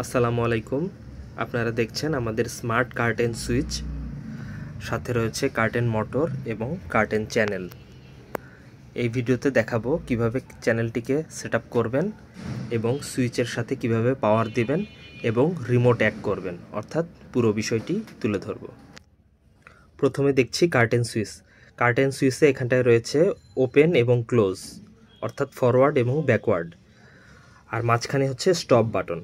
আসসালামু আলাইকুম। আপনারা দেখছেন আমাদের স্মার্ট কার্টেন সুইচ, সাথে রয়েছে কার্টেন মোটর এবং কার্টেন চ্যানেল। এই ভিডিওতে দেখাবো কিভাবে চ্যানেলটিকে সেট আপ করবেন এবং সুইচের সাথে কিভাবে পাওয়ার দিবেন এবং রিমোট অ্যাড করবেন, অর্থাৎ পুরো বিষয়টি তুলে ধরব। প্রথমে দেখছি কার্টেন সুইচ। কার্টেন সুইচে এখানটায় রয়েছে ওপেন এবং ক্লোজ, অর্থাৎ ফরওয়ার্ড এবং ব্যাকওয়ার্ড, আর মাঝখানে হচ্ছে স্টপ বাটন।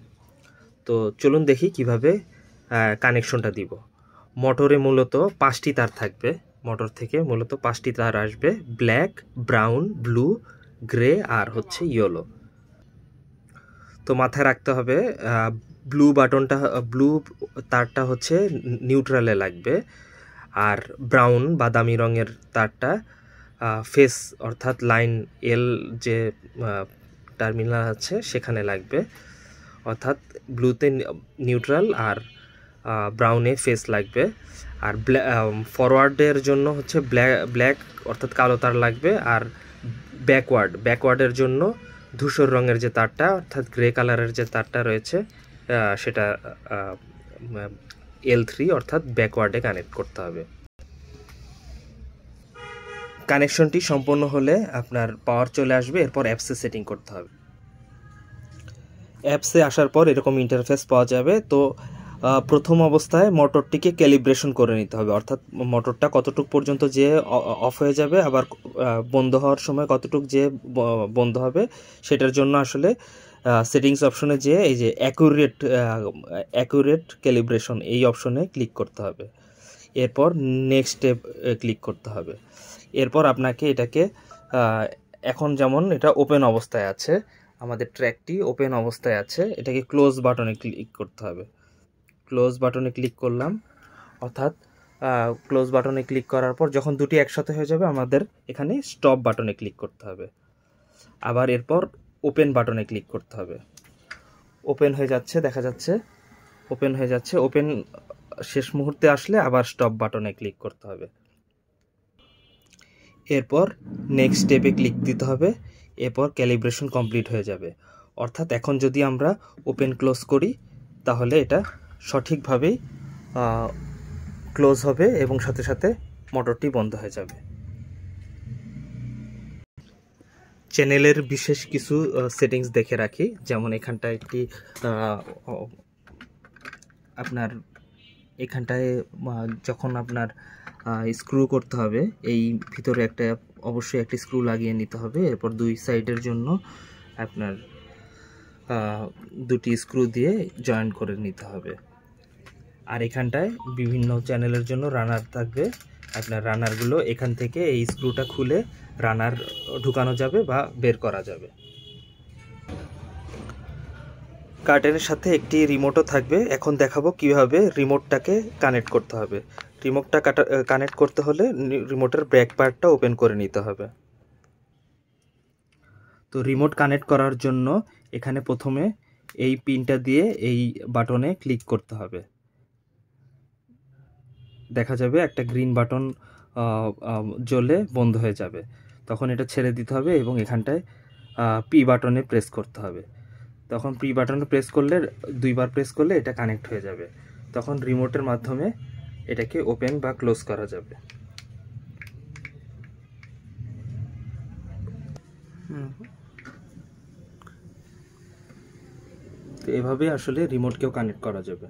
তো চলুন দেখি কিভাবে কানেকশনটা দিব। মোটরে মূলত 5টি তার থাকবে। মোটর থেকে মূলত 5টি তার আসবে, ব্ল্যাক, ব্রাউন, ব্লু, গ্রে আর হচ্ছে ইয়েলো। তো মাথায় রাখতে হবে ব্লু তারটা হচ্ছে নিউট্রালে লাগবে, আর ব্রাউন বাদামি রঙের তারটা ফেস অর্থাৎ লাইন এল যে টার্মিনাল আছে সেখানে লাগবে, অর্থাৎ ব্লুতে নিউট্রাল আর ব্রাউনে ফেস লাগবে। আর ফরওয়ার্ডের জন্য হচ্ছে ব্ল্যাক অর্থাৎ কালো তার লাগবে, আর ব্যাকওয়ার্ডের জন্য ধূসর রঙের যে তারটা অর্থাৎ গ্রে কালারের যে তারটা রয়েছে সেটা L3 অর্থাৎ ব্যাকওয়ার্ডে কানেক্ট করতে হবে। কানেকশনটি সম্পন্ন হলে আপনার পাওয়ার চলে আসবে, এরপর অ্যাপসে সেটিং করতে হবে। অ্যাপসে আসার পর এরকম ইন্টারফেস পাওয়া যাবে। তো প্রথম অবস্থায় মোটরটিকে ক্যালিব্রেশন করে নিতে হবে, অর্থাৎ মোটরটা কতটুক পর্যন্ত যে অফ হয়ে যাবে, আবার বন্ধ হওয়ার সময় কতটুক যে বন্ধ হবে, সেটার জন্য আসলে সেটিংস অপশনে যে এই যে অ্যাকুরেট ক্যালিব্রেশন এই অপশনে ক্লিক করতে হবে। এরপর নেক্সট স্টেপ ক্লিক করতে হবে। এরপর আপনাকে এটাকে এখন যেমন এটা ওপেন অবস্থায় আছে, আমাদের ট্র্যাকটি ওপেন অবস্থায় আছে, এটাকে ক্লোজ বাটনে ক্লিক করতে হবে। ক্লোজ বাটনে ক্লিক করলাম, অর্থাৎ ক্লোজ বাটনে ক্লিক করার পর যখন দুটি একসাথে হয়ে যাবে আমাদের এখানে স্টপ বাটনে ক্লিক করতে হবে। আবার এরপর ওপেন বাটনে ক্লিক করতে হবে। ওপেন হয়ে যাচ্ছে, দেখা যাচ্ছে ওপেন হয়ে যাচ্ছে। ওপেন শেষ মুহূর্তে আসলে আবার স্টপ বাটনে ক্লিক করতে হবে। এরপর নেক্সট স্টেপে ক্লিক দিতে হবে। এরপর ক্যালিব্রেশন কমপ্লিট হয়ে যাবে, অর্থাৎ এখন যদি আমরা ওপেন ক্লোজ করি তাহলে এটা সঠিকভাবেই ক্লোজ হবে এবং সাথে সাথে মোটরটি বন্ধ হয়ে যাবে। চ্যানেলের বিশেষ কিছু সেটিংস দেখে রাখি, যেমন এখানটায় একটি আপনার এখানটায় যখন আপনার স্ক্রু করতে হবে, এই ভিতরে অবশ্যই একটি স্ক্রু লাগিয়ে নিতে হবে। এরপর দুই সাইডের জন্য আপনার দুটি স্ক্রু দিয়ে জয়েন করে নিতে হবে। আর এখানটায় বিভিন্ন চ্যানেলের জন্য রানার থাকবে। আপনার রানারগুলো এখান থেকে এই স্ক্রুটা খুলে রানার ঢুকানো যাবে বা বের করা যাবে। কার্টেনের সাথে একটি রিমোটও থাকবে। এখন দেখাবো কিভাবে রিমোটটাকে কানেক্ট করতে হবে। রিমোটটা কানেক্ট করতে হলে রিমোটের ব্যাক পার্টটা ওপেন করে নিতে হবে। তো রিমোট কানেক্ট করার জন্য এখানে প্রথমে এই পিনটা দিয়ে এই বাটনে ক্লিক করতে হবে। দেখা যাবে একটা গ্রিন বাটন জ্বলে বন্ধ হয়ে যাবে, তখন এটা ছেড়ে দিতে হবে এবং এখানটায় পি বাটনে প্রেস করতে হবে। তখন পি বাটনে প্রেস করলে, দুইবার প্রেস করলে এটা কানেক্ট হয়ে যাবে। তখন রিমোটের মাধ্যমে এটাকে ওপেন বা ক্লোজ করা যাবে। তো এভাবে আসলে রিমোটকেও কানেক্ট করা যাবে।